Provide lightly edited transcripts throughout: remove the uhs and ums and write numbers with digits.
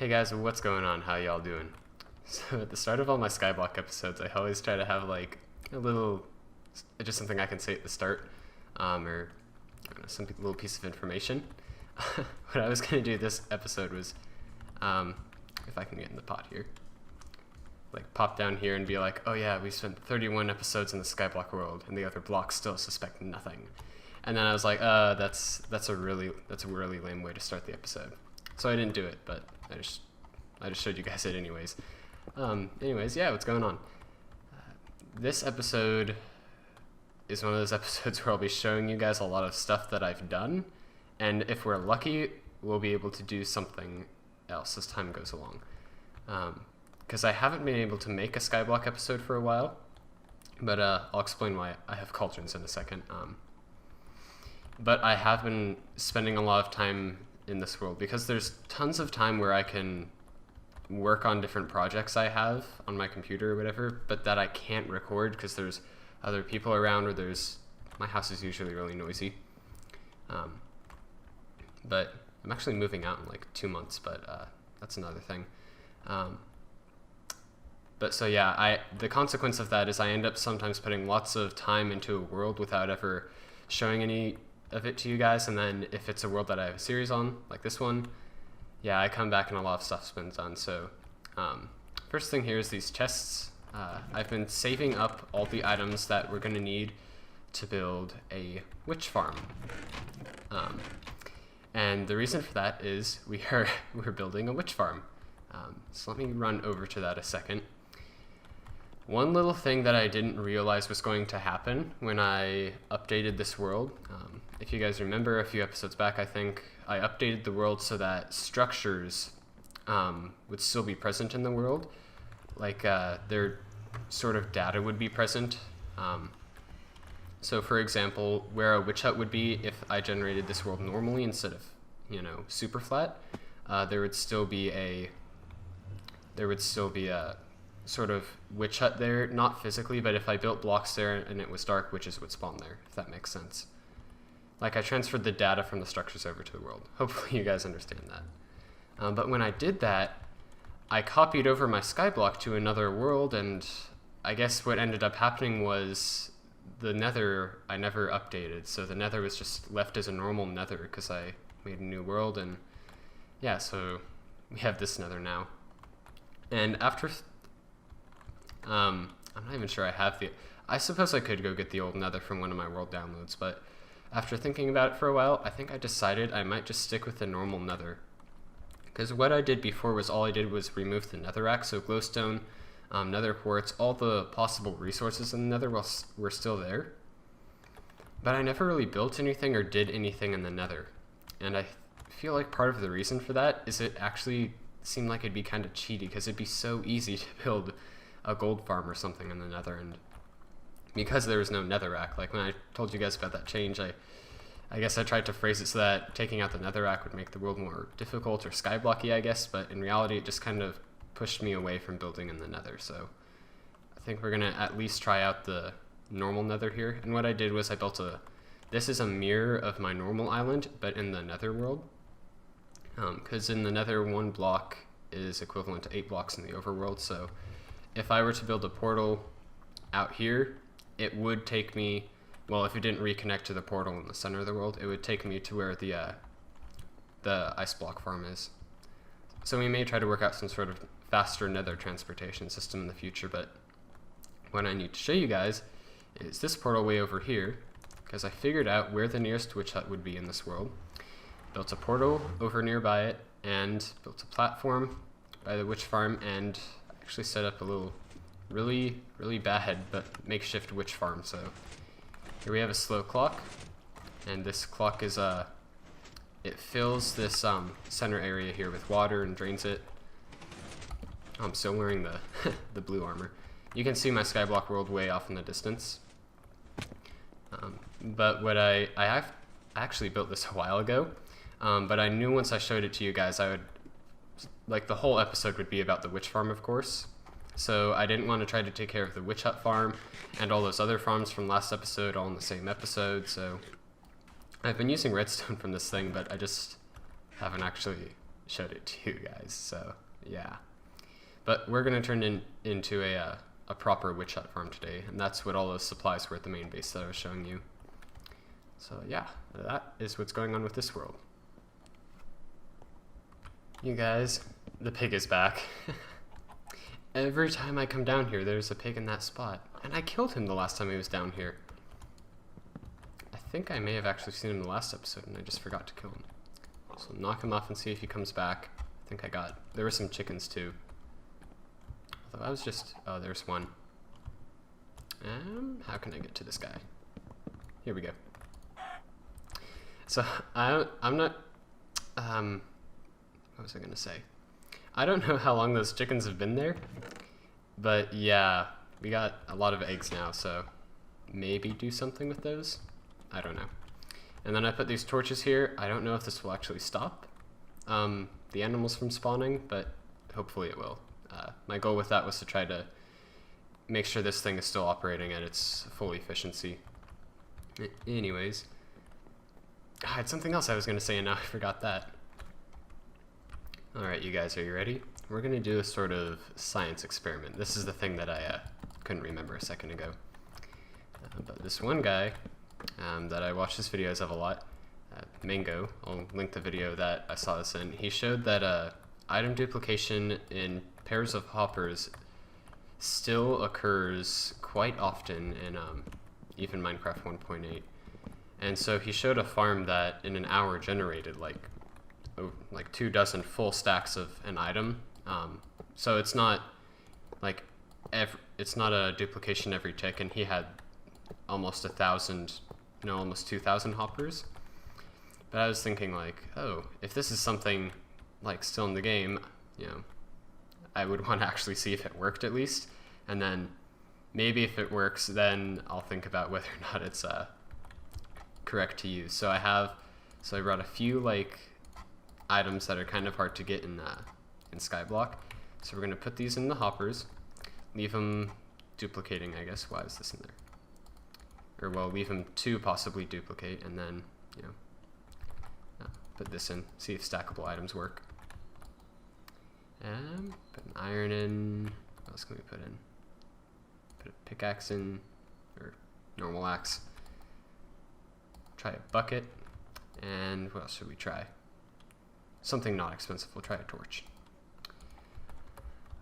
Hey guys, what's going on? How y'all doing? So at the start of all my Skyblock episodes, I always try to have like a little, just something I can say at the start, or I don't know, some little piece of information. What I was gonna do this episode was, if I can get in the pot here, like pop down here and be like, oh yeah, we spent 31 episodes in the Skyblock world, and the other blocks still suspect nothing. And then I was like, that's a really lame way to start the episode. So I didn't do it, but I just showed you guys it anyways. Anyways, yeah, what's going on? This episode is one of those episodes where I'll be showing you guys a lot of stuff that I've done, and if we're lucky, we'll be able to do something else as time goes along. Because I haven't been able to make a Skyblock episode for a while, but I'll explain why I have cauldrons in a second. But I have been spending a lot of time in this world because there's tons of time where I can work on different projects I have on my computer or whatever, but that I can't record because there's other people around, or my house is usually really noisy. But I'm actually moving out in like 2 months, but that's another thing. But so yeah, the consequence of that is I end up sometimes putting lots of time into a world without ever showing any of it to you guys, and then if it's a world that I have a series on, like this one, yeah, I come back and a lot of stuff's been done. So first thing here is these chests. I've been saving up all the items that we're going to need to build a witch farm. And the reason for that is we're building a witch farm. So let me run over to that a second. One little thing that I didn't realize was going to happen when I updated this world, if you guys remember a few episodes back, I think I updated the world so that structures would still be present in the world, like their sort of data would be present. So for example, where a witch hut would be if I generated this world normally instead of, super flat, there would still be a sort of witch hut there, not physically, but if I built blocks there and it was dark, witches would spawn there, if that makes sense. Like I transferred the data from the structures over to the world. Hopefully you guys understand that. But when I did that, I copied over my Skyblock to another world, and I guess what ended up happening was the nether I never updated, so the nether was just left as a normal nether because I made a new world, and yeah, so we have this nether now. And after I'm not even sure I suppose I could go get the old nether from one of my world downloads, but after thinking about it for a while, I think I decided I might just stick with the normal nether. Because what I did before was all I did was remove the netherrack, so glowstone, nether quartz, all the possible resources in the nether were still there. But I never really built anything or did anything in the nether. And I feel like part of the reason for that is it actually seemed like it'd be kind of cheaty, because it'd be so easy to build a gold farm or something in the nether, and because there was no netherrack, like when I told you guys about that change, I guess I tried to phrase it so that taking out the netherrack would make the world more difficult or skyblocky, I guess, but in reality it just kind of pushed me away from building in the nether. So I think we're gonna at least try out the normal nether here. And what I did was I built this is a mirror of my normal island, but in the nether world, because in the nether 1 block is equivalent to 8 blocks in the overworld. So if I were to build a portal out here, it would take me, well, if it didn't reconnect to the portal in the center of the world, it would take me to where the ice block farm is. So we may try to work out some sort of faster nether transportation system in the future, but what I need to show you guys is this portal way over here, because I figured out where the nearest witch hut would be in this world, built a portal over nearby it, and built a platform by the witch farm, and actually set up a little really bad but makeshift witch farm. So here we have a slow clock, and this clock is it fills this center area here with water and drains it. I'm still wearing the the blue armor. You can see my Skyblock world way off in the distance. But what I actually built this a while ago, but I knew once I showed it to you guys, I would, like, the whole episode would be about the witch farm, of course. So I didn't want to try to take care of the witch hut farm and all those other farms from last episode all in the same episode. So I've been using redstone from this thing, but I just haven't actually showed it to you guys. So yeah, but we're gonna turn into a proper witch hut farm today, and that's what all those supplies were at the main base that I was showing you. So yeah, that is what's going on with this world. You guys, the pig is back. Every time I come down here, there's a pig in that spot. And I killed him the last time he was down here. I think I may have actually seen him the last episode and I just forgot to kill him. So knock him off and see if he comes back. I think there were some chickens too. Although I was just, oh, there's one. How can I get to this guy? Here we go. So I'm not, what was I gonna say? I don't know how long those chickens have been there, but yeah, we got a lot of eggs now, so maybe do something with those? I don't know. And then I put these torches here. I don't know if this will actually stop the animals from spawning, but hopefully it will. My goal with that was to try to make sure this thing is still operating at its full efficiency. Anyways, I had something else I was going to say and now I forgot that. Alright, you guys, are you ready? We're going to do a sort of science experiment. This is the thing that I couldn't remember a second ago. But this one guy that I watch his videos of a lot, Mango, I'll link the video that I saw this in, he showed that item duplication in pairs of hoppers still occurs quite often in even Minecraft 1.8. And so he showed a farm that in an hour generated like 24 full stacks of an item. So it's not like it's not a duplication every tick, and he had almost 1,000, no, almost 2,000 hoppers. But I was thinking like, oh, if this is something like still in the game, you know, I would want to actually see if it worked at least, and then maybe if it works, then I'll think about whether or not it's correct to use. So I brought a few like items that are kind of hard to get in Skyblock. So we're gonna put these in the hoppers, leave them duplicating, I guess. Why is this in there? Or well, leave them to possibly duplicate, and then you know, put this in. See if stackable items work. And put an iron in. What else can we put in? Put a pickaxe in, or normal axe. Try a bucket, and what else should we try? Something not expensive. We'll try a torch.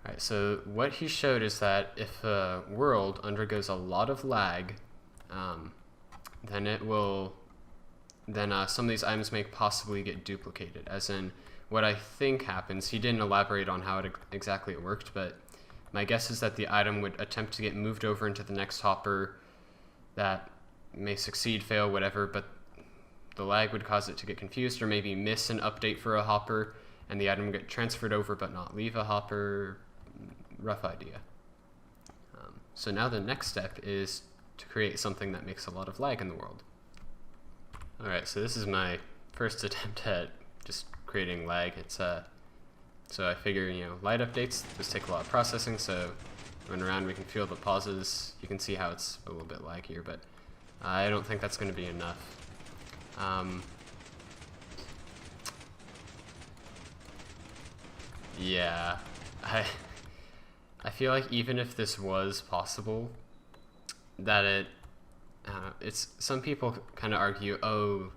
Alright, so what he showed is that if a world undergoes a lot of lag, then some of these items may possibly get duplicated. As in, what I think happens, he didn't elaborate on how exactly it worked, but my guess is that the item would attempt to get moved over into the next hopper that may succeed, fail, whatever, but the lag would cause it to get confused or maybe miss an update for a hopper, and the item would get transferred over but not leave a hopper. Rough idea. So now the next step is to create something that makes a lot of lag in the world. Alright, so this is my first attempt at just creating lag. It's so I figure, you know, light updates, those take a lot of processing, so run around, we can feel the pauses. You can see how it's a little bit laggier, but I don't think that's going to be enough. Yeah, I feel like even if this was possible, that it's some people kind of argue, oh,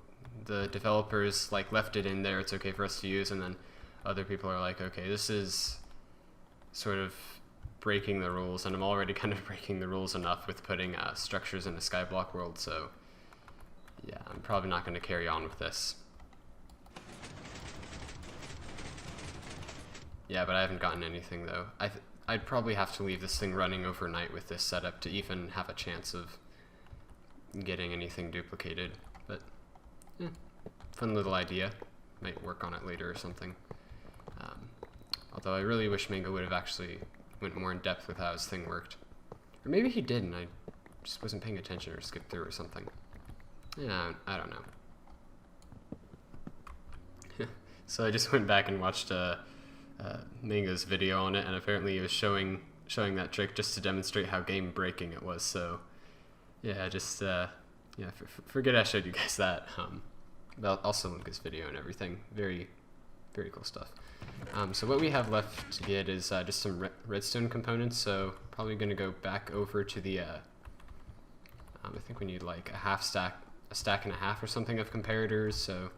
the developers like left it in there, it's okay for us to use, and then other people are like, okay, this is sort of breaking the rules, and I'm already kind of breaking the rules enough with putting structures in a Skyblock world, so yeah, I'm probably not going to carry on with this. Yeah, but I haven't gotten anything though. I'd probably have to leave this thing running overnight with this setup to even have a chance of getting anything duplicated, but yeah, fun little idea. Might work on it later or something. Although I really wish Mango would have actually went more in depth with how his thing worked. Or maybe he did and I just wasn't paying attention or skipped through or something. Yeah, I don't know. So I just went back and watched Mango's video on it, and apparently he was showing that trick just to demonstrate how game breaking it was. So yeah, just yeah, forget I showed you guys that. But I'll also link his video and everything. Very, very cool stuff. So what we have left to get is just some redstone components. So probably going to go back over to the, I think we need like a stack and a half or something of comparators. So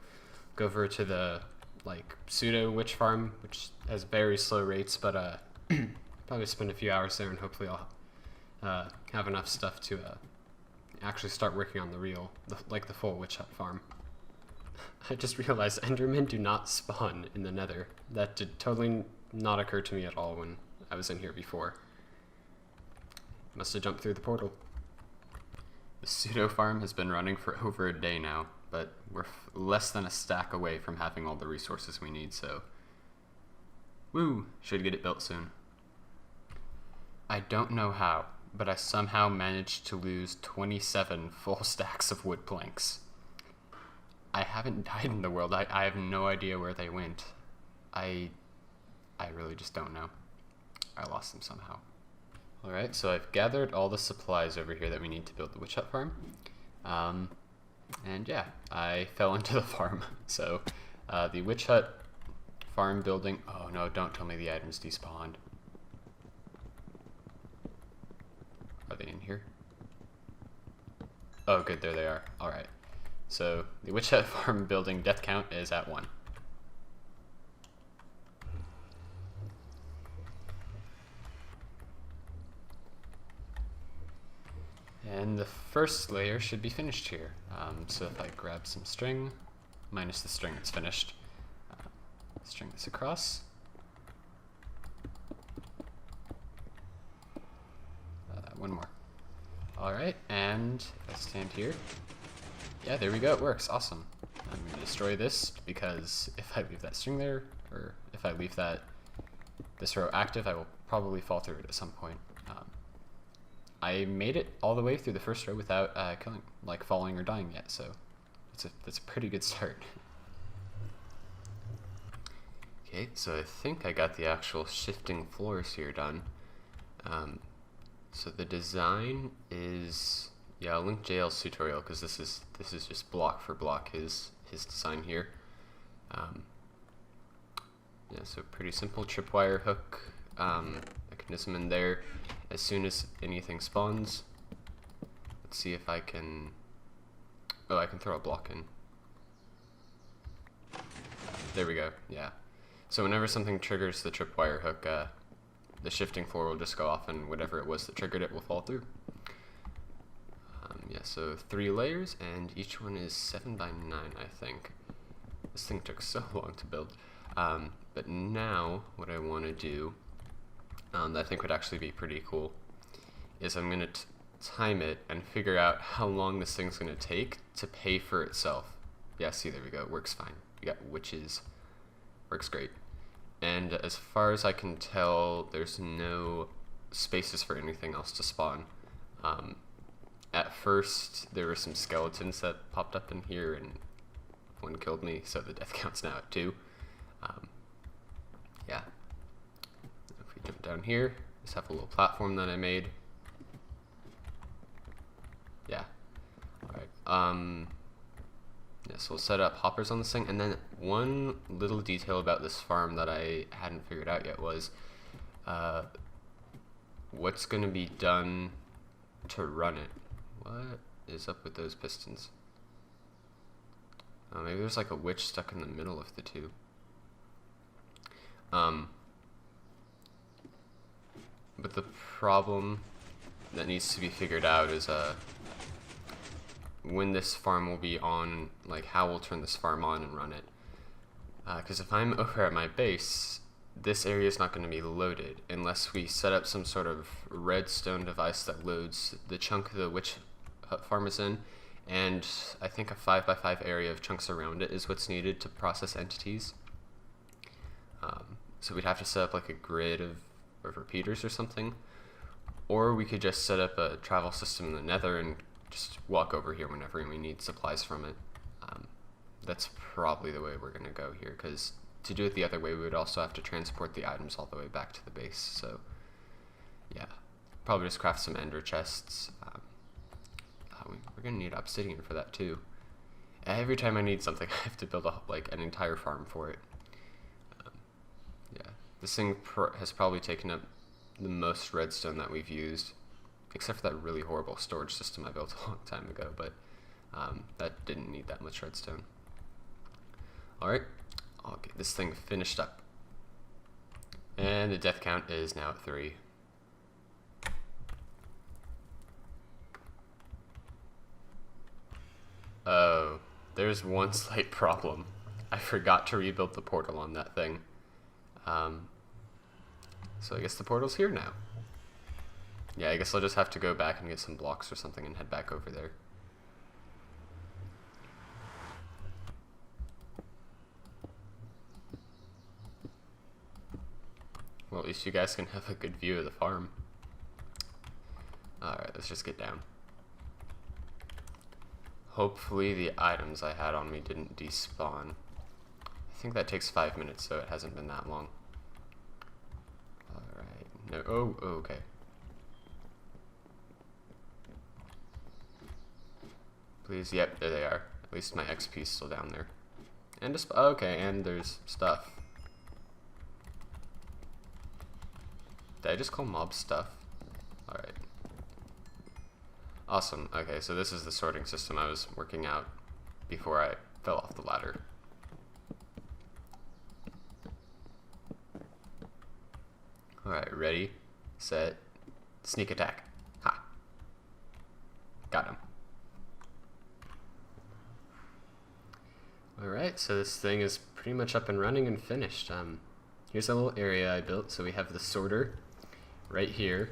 go over to the like pseudo witch farm, which has very slow rates, but probably spend a few hours there, and hopefully I'll have enough stuff to actually start working on the full witch hut farm. I just realized Endermen do not spawn in the Nether. That did totally not occur to me at all when I was in here before. Must have jumped through the portal. The pseudo farm has been running for over a day now, but we're less than a stack away from having all the resources we need, so woo, should get it built soon. I don't know how, but I somehow managed to lose 27 full stacks of wood planks. I haven't died in the world. I have no idea where they went. I really just don't know. I lost them somehow. Alright, so I've gathered all the supplies over here that we need to build the witch hut farm. And yeah, I fell into the farm. So the witch hut farm building... Oh no, don't tell me the items despawned. Are they in here? Oh good, there they are. Alright. So the witch hut farm building death count is at 1. And the first layer should be finished here. So if I grab some string, minus the string that's finished, string this across. One more. Alright, and I stand here. Yeah, there we go, it works, awesome. I'm going to destroy this because if I leave that string there, or if I leave this row active, I will probably fall through it at some point. I made it all the way through the first row without falling or dying yet, so that's a pretty good start. Okay, so I think I got the actual shifting floors here done. So the design is, yeah, I'll link JL's tutorial because this is just block for block his design here. Yeah, so pretty simple tripwire hook mechanism in there. As soon as anything spawns, let's see if I can. Oh, I can throw a block in. There we go. Yeah. So whenever something triggers the tripwire hook, the shifting floor will just go off, and whatever it was that triggered it will fall through. Yeah, so 3 layers, and each one is 7 by 9, I think. This thing took so long to build. But now, what I want to do, that I think would actually be pretty cool, is I'm going to time it and figure out how long this thing's going to take to pay for itself. Yeah, see, there we go. It works fine. We got witches. Works great. And as far as I can tell, there's no spaces for anything else to spawn. At first, there were some skeletons that popped up in here, and one killed me, so the death count's now at 2. Yeah. If we jump down here, just have a little platform that I made. Yeah. Alright. Yeah, so we'll set up hoppers on this thing, and then one little detail about this farm that I hadn't figured out yet was what's going to be done to run it. What is up with those pistons? Maybe there's like a witch stuck in the middle of the two. But the problem that needs to be figured out is when this farm will be on, like how we'll turn this farm on and run it. Because if I'm over at my base, this area is not going to be loaded unless we set up some sort of redstone device that loads the chunk the witch hut farm is in, and I think a 5x5 area of chunks around it is what's needed to process entities. So we'd have to set up like a grid of repeaters or something, or we could just set up a travel system in the Nether and just walk over here whenever we need supplies from it. That's probably the way we're going to go here, because to do it the other way, we would also have to transport the items all the way back to the base. So yeah, probably just craft some ender chests. We're going to need obsidian for that too. Every time I need something, I have to build an entire farm for it. This thing has probably taken up the most redstone that we've used, except for that really horrible storage system I built a long time ago, but that didn't need that much redstone. Alright, I'll get this thing finished up. And the death count is now at 3. Oh, there's one slight problem. I forgot to rebuild the portal on that thing. So I guess the portal's here now. Yeah, I guess I'll just have to go back and get some blocks or something and head back over there. Well, at least you guys can have a good view of the farm. Alright, let's just get down. Hopefully the items I had on me didn't despawn. I think that takes 5 minutes, so it hasn't been that long. Alright, no, oh, okay. Please, yep, there they are. At least my XP is still down there. And okay, and there's stuff. Did I just call mobs stuff? Alright. Awesome. Okay, so this is the sorting system I was working out before I fell off the ladder. Alright, ready, set, sneak attack. Ha. Got him. Alright, so this thing is pretty much up and running and finished. Here's a little area I built. So we have the sorter right here.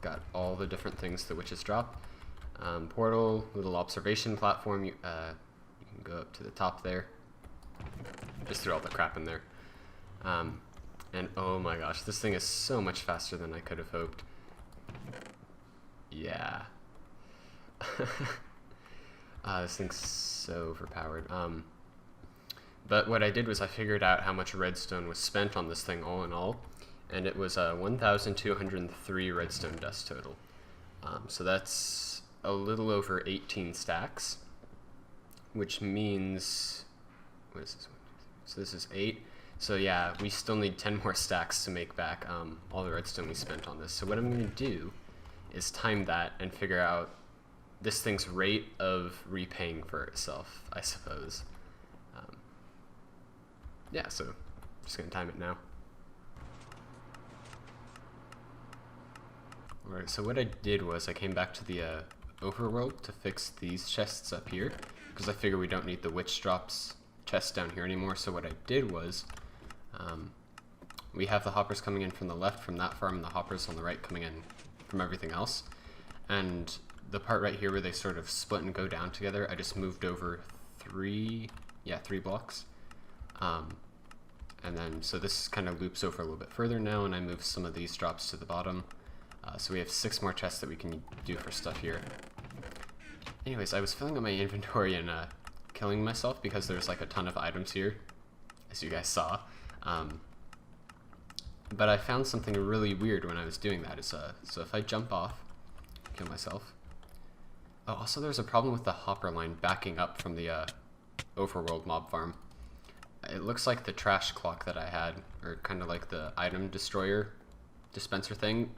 Got all the different things the witches drop. Portal, little observation platform. You can go up to the top there. Just threw all the crap in there. And oh my gosh, this thing is so much faster than I could have hoped. Yeah. This thing's so overpowered. But what I did was I figured out how much redstone was spent on this thing all in all, and it was 1,203 redstone dust total. So that's a little over 18 stacks, which means, what is this one? So this is 8. So yeah, we still need 10 more stacks to make back all the redstone we spent on this. So what I'm going to do is time that and figure out this thing's rate of repaying for itself, I suppose. Yeah, so I'm just going to time it now. Alright, so what I did was I came back to the overworld to fix these chests up here, because I figure we don't need the witch drops chests down here anymore. So what I did was, we have the hoppers coming in from the left from that farm, and the hoppers on the right coming in from everything else. And the part right here where they sort of split and go down together, I just moved over 3 blocks. And then, so this kind of loops over a little bit further now, and I moved some of these drops to the bottom. So we have 6 more chests that we can do for stuff here. Anyways, I was filling up my inventory and killing myself because there's like a ton of items here, as you guys saw. But I found something really weird when I was doing that. So if I jump off, kill myself. Oh, also there's a problem with the hopper line backing up from the overworld mob farm. It looks like the trash clock that I had, or kind of like the item destroyer dispenser thing,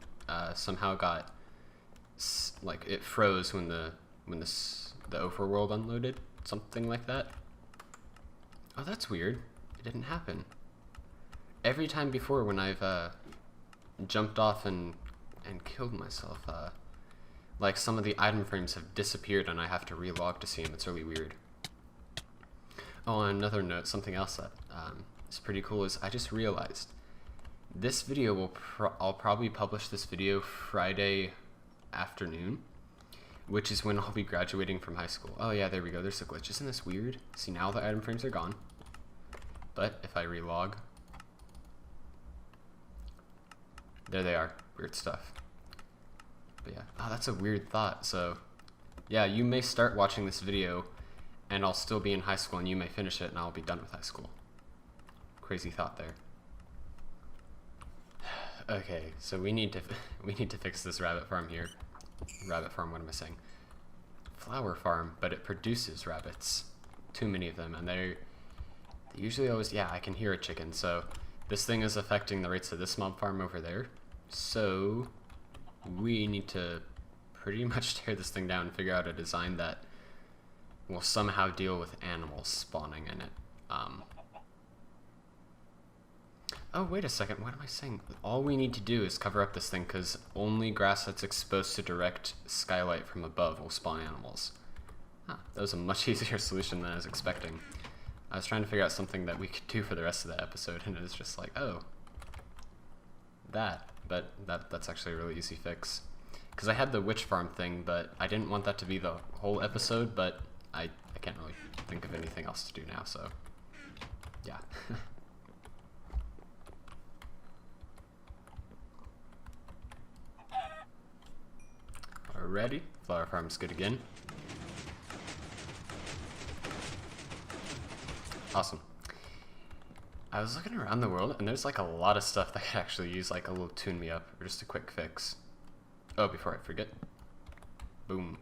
somehow got like it froze when the overworld unloaded, something like that. Oh, that's weird. It didn't happen. Every time before when I've jumped off and killed myself, like some of the item frames have disappeared and I have to relog to see them. It's really weird. Oh, on another note, something else that is pretty cool is I just realized this video I'll probably publish this video Friday afternoon, which is when I'll be graduating from high school. Oh yeah, there we go. There's a glitch. Isn't this weird? See, now the item frames are gone. But if I relog, there they are. Weird stuff. But yeah, oh, that's a weird thought. So yeah, you may start watching this video and I'll still be in high school, and you may finish it and I'll be done with high school. Crazy thought there. Okay, so we need to fix this rabbit farm here. Rabbit farm, what am I saying? Flower farm, but it produces rabbits. Too many of them, and they usually always, yeah, I can hear a chicken, so this thing is affecting the rates of this mob farm over there. So we need to pretty much tear this thing down and figure out a design that will somehow deal with animals spawning in it. Oh, wait a second, what am I saying? All we need to do is cover up this thing, because only grass that's exposed to direct skylight from above will spawn animals. Huh, that was a much easier solution than I was expecting. I was trying to figure out something that we could do for the rest of the episode, and it was just like, oh, that. But that's actually a really easy fix. Because I had the witch farm thing, but I didn't want that to be the whole episode, but I can't really think of anything else to do now, so yeah. Alrighty, flower farm's good again. Awesome. I was looking around the world, and there's like a lot of stuff that I could actually use like a little tune me up, or just a quick fix. Oh, before I forget. Boom.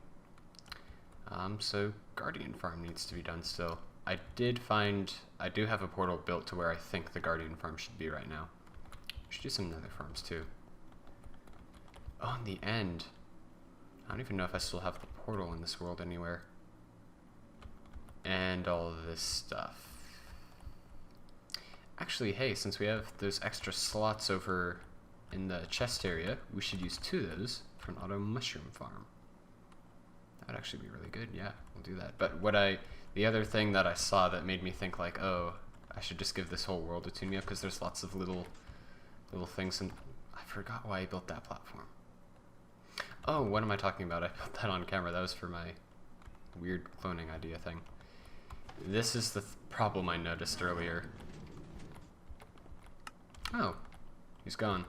So Guardian Farm needs to be done still. I do have a portal built to where I think the Guardian Farm should be right now. We should do some nether farms too. Oh, in the end. I don't even know if I still have the portal in this world anywhere. And all of this stuff. Actually, hey, since we have those extra slots over in the chest area, we should use 2 of those for an auto mushroom farm. That would actually be really good, yeah, we'll do that. But the other thing that I saw that made me think like, oh, I should just give this whole world a tune me up, because there's lots of little things, and I forgot why I built that platform. Oh, what am I talking about? I built that on camera. That was for my weird cloning idea thing. This is the problem I noticed earlier. Oh, he's gone.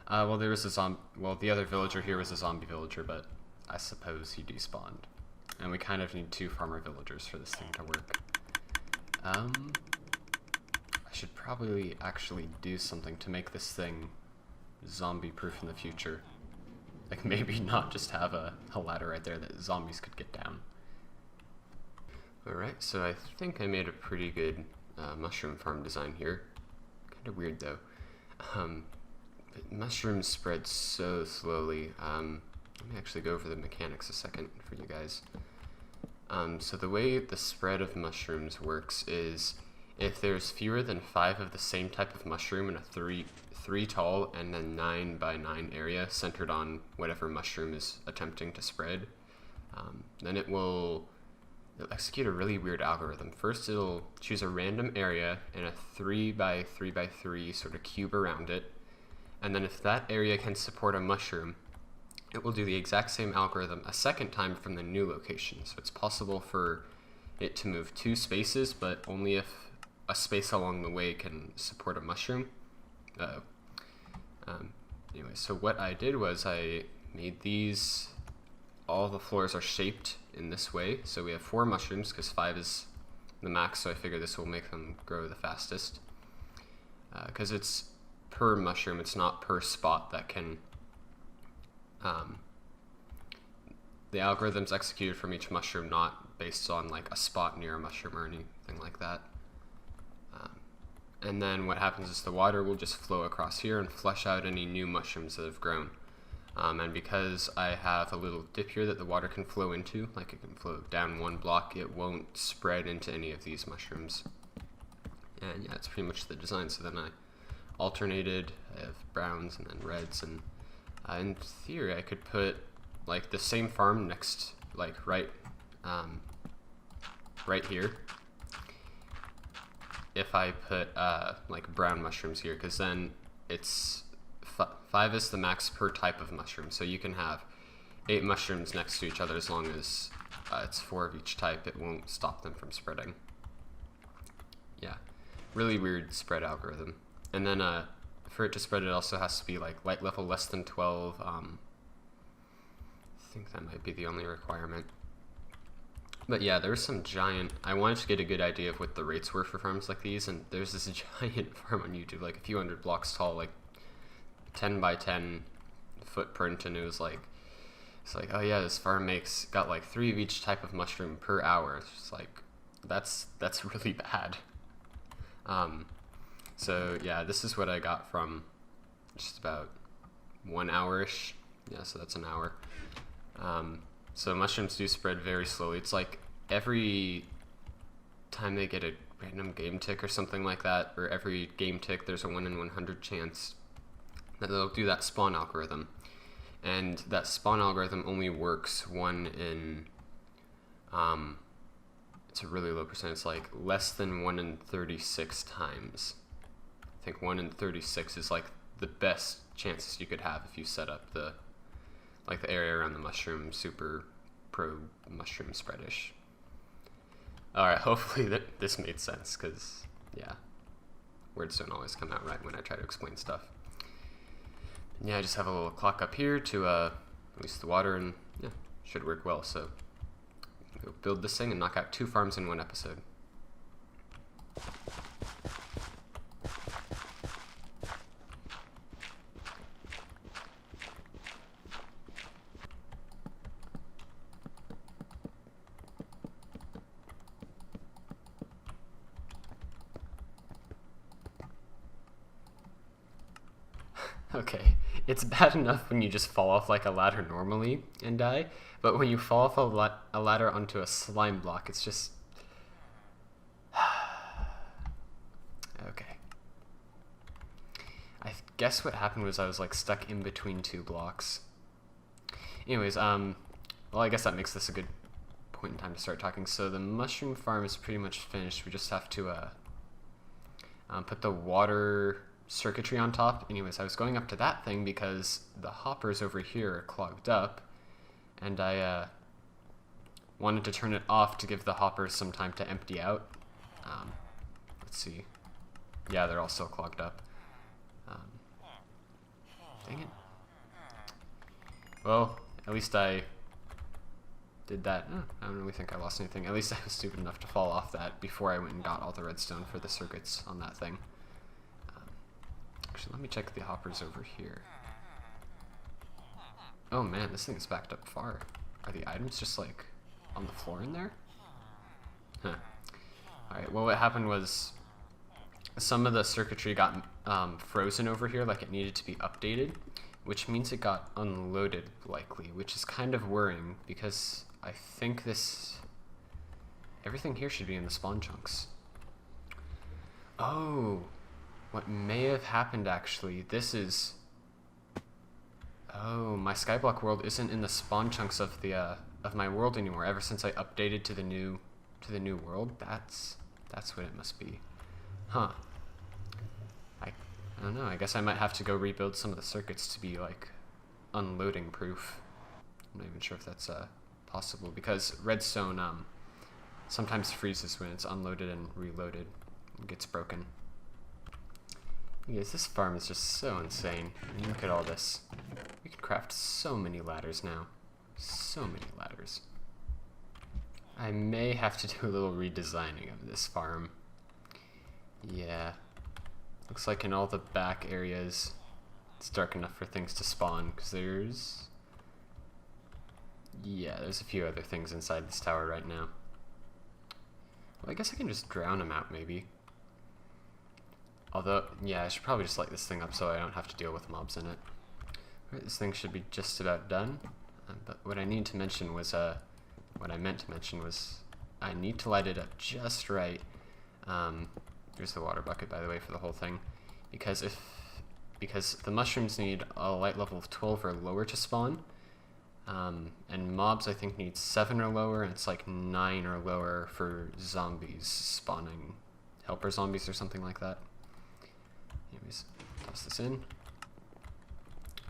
Well, there was a well, the other villager here was a zombie villager, but I suppose he despawned. And we kind of need 2 farmer villagers for this thing to work. I should probably actually do something to make this thing zombie-proof in the future. Like, maybe not just have a ladder right there that zombies could get down. Alright, so I think I made a pretty good mushroom farm design here. Kind of weird, though. Mushrooms spread so slowly. Let me actually go over the mechanics a second for you guys. So the way the spread of mushrooms works is if there's fewer than 5 of the same type of mushroom in a 3 tall and then 9 by 9 area centered on whatever mushroom is attempting to spread, then it'll execute a really weird algorithm. First, it'll choose a random area and a 3 by 3 by 3 sort of cube around it, and then if that area can support a mushroom, it will do the exact same algorithm a second time from the new location. So it's possible for it to move 2 spaces, but only if a space along the way can support a mushroom. Anyway, so what I did was I made these, all the floors are shaped in this way. So we have 4 mushrooms because 5 is the max, so I figure this will make them grow the fastest. Because it's per mushroom, it's not per spot that can... the algorithm's executed from each mushroom, not based on like a spot near a mushroom or anything like that. And then what happens is the water will just flow across here and flush out any new mushrooms that have grown. And because I have a little dip here that the water can flow into, like it can flow down 1 block, it won't spread into any of these mushrooms. And yeah, it's pretty much the design. So then I alternated, I have browns and then reds, and in theory I could put like the same farm next, like right here, if I put like brown mushrooms here, because then it's 5 is the max per type of mushroom, so you can have 8 mushrooms next to each other as long as it's 4 of each type. It won't stop them from spreading. Yeah, really weird spread algorithm. And then for it to spread, it also has to be like light level less than 12. I think that might be the only requirement. But yeah, there's some giant... I wanted to get a good idea of what the rates were for farms like these, and there's this giant farm on YouTube, like a few hundred blocks tall, like 10 by 10 footprint, and it was like... It's like, oh yeah, this farm got like 3 of each type of mushroom per hour. It's just like, that's really bad. So yeah, this is what I got from just about 1 hour-ish. Yeah, so that's an hour. So mushrooms do spread very slowly. It's like every time they get a random game tick or something like that, or every game tick, there's a 1 in 100 chance that they'll do that spawn algorithm. And that spawn algorithm only works it's a really low percent. It's like less than 1 in 36 times. I think 1 in 36 is like the best chances you could have if you set up the area around the mushroom super pro mushroom spreadish. Alright, hopefully this made sense, because, yeah, words don't always come out right when I try to explain stuff. And yeah, I just have a little clock up here to release the water, and yeah, should work well. So we'll build this thing and knock out 2 farms in 1 episode. Okay, it's bad enough when you just fall off like a ladder normally and die, but when you fall off a ladder onto a slime block, it's just... Okay. I guess what happened was I was like stuck in between 2 blocks. Anyways, well, I guess that makes this a good point in time to start talking. So the mushroom farm is pretty much finished. We just have to put the water circuitry on top. Anyways, I was going up to that thing because the hoppers over here are clogged up, and I wanted to turn it off to give the hoppers some time to empty out. Let's see. Yeah, they're all still clogged up. Dang it. Well, at least I did that. I don't really think I lost anything. At least I was stupid enough to fall off that before I went and got all the redstone for the circuits on that thing. Actually, let me check the hoppers over here. Oh man, this thing is backed up far. Are the items just like on the floor in there? Huh. Alright, well what happened was some of the circuitry got frozen over here, like it needed to be updated, which means it got unloaded likely, which is kind of worrying because I think everything here should be in the spawn chunks. Oh, what may have happened actually, oh, my Skyblock world isn't in the spawn chunks of my world anymore. Ever since I updated to the new world, that's what it must be. Huh. I don't know. I guess I might have to go rebuild some of the circuits to be like unloading proof. I'm not even sure if that's possible, because redstone sometimes freezes when it's unloaded and reloaded. It gets broken. Yes, this farm is just so insane. I mean, look at all this. We can craft so many ladders now. So many ladders. I may have to do a little redesigning of this farm. Yeah. Looks like in all the back areas, it's dark enough for things to spawn, because there's a few other things inside this tower right now. Well, I guess I can just drown them out, maybe. Although, yeah, I should probably just light this thing up so I don't have to deal with mobs in it. Alright, this thing should be just about done. But what I need to mention was, what I meant to mention was, I need to light it up just right. Here's the water bucket, by the way, for the whole thing. Because the mushrooms need a light level of 12 or lower to spawn. And mobs, I think, need 7 or lower, and it's like 9 or lower for zombies spawning. Helper zombies or something like that. Anyways, toss this in.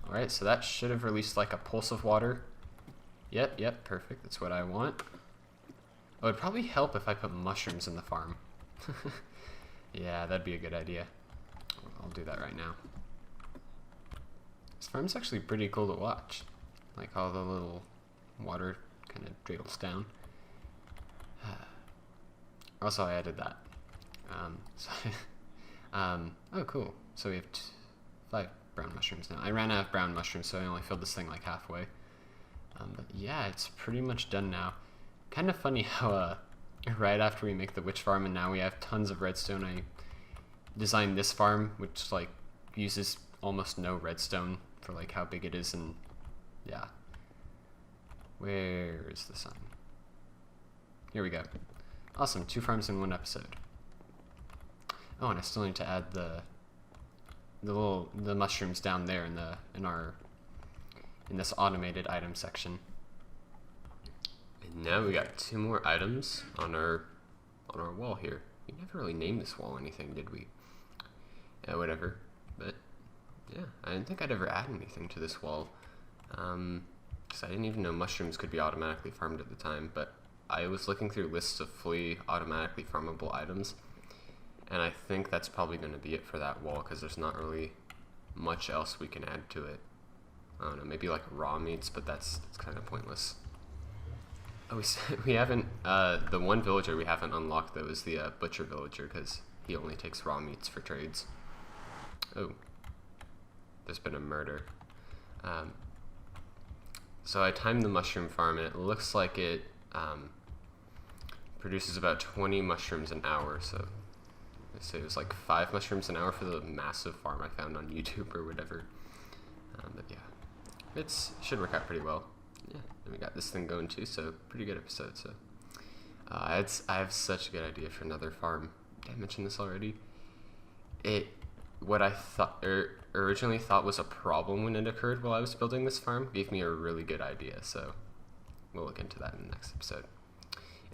Alright, so that should have released like a pulse of water. Yep, perfect. That's what I want. Oh, it'd probably help if I put mushrooms in the farm. Yeah, that'd be a good idea. I'll do that right now. This farm's actually pretty cool to watch. Like all the little water kind of drails down. Also, I added that. Oh, cool. So we have 5 brown mushrooms now. I ran out of brown mushrooms, so I only filled this thing like halfway. But yeah, it's pretty much done now. Kind of funny how right after we make the witch farm and now we have tons of redstone, I design this farm, which like uses almost no redstone for like how big it is, and yeah. Where is the sun? Here we go. Awesome, 2 farms in 1 episode. Oh, and I still need to add the mushrooms down there in this automated item section. And now we got 2 more items on our wall here. We never really named this wall anything, did we? Yeah, whatever. But yeah, I didn't think I'd ever add anything to this wall. Because I didn't even know mushrooms could be automatically farmed at the time, but I was looking through lists of fully automatically farmable items, and I think that's probably going to be it for that wall, because there's not really much else we can add to it. I don't know, maybe like raw meats, but that's kind of pointless. Oh, we haven't, the one villager we haven't unlocked though is the butcher villager, because he only takes raw meats for trades. Oh, there's been a murder. So I timed the mushroom farm, and it looks like it produces about 20 mushrooms an hour. So let's say it was like 5 mushrooms an hour for the massive farm I found on YouTube or whatever. But yeah, it should work out pretty well. Yeah, and we got this thing going too, so pretty good episode. So I have such a good idea for another farm. Did I mention this already? What I thought originally thought was a problem when it occurred while I was building this farm gave me a really good idea, so we'll look into that in the next episode.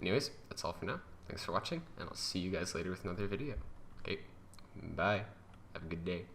Anyways, that's all for now. Thanks for watching, and I'll see you guys later with another video. Okay, bye. Have a good day.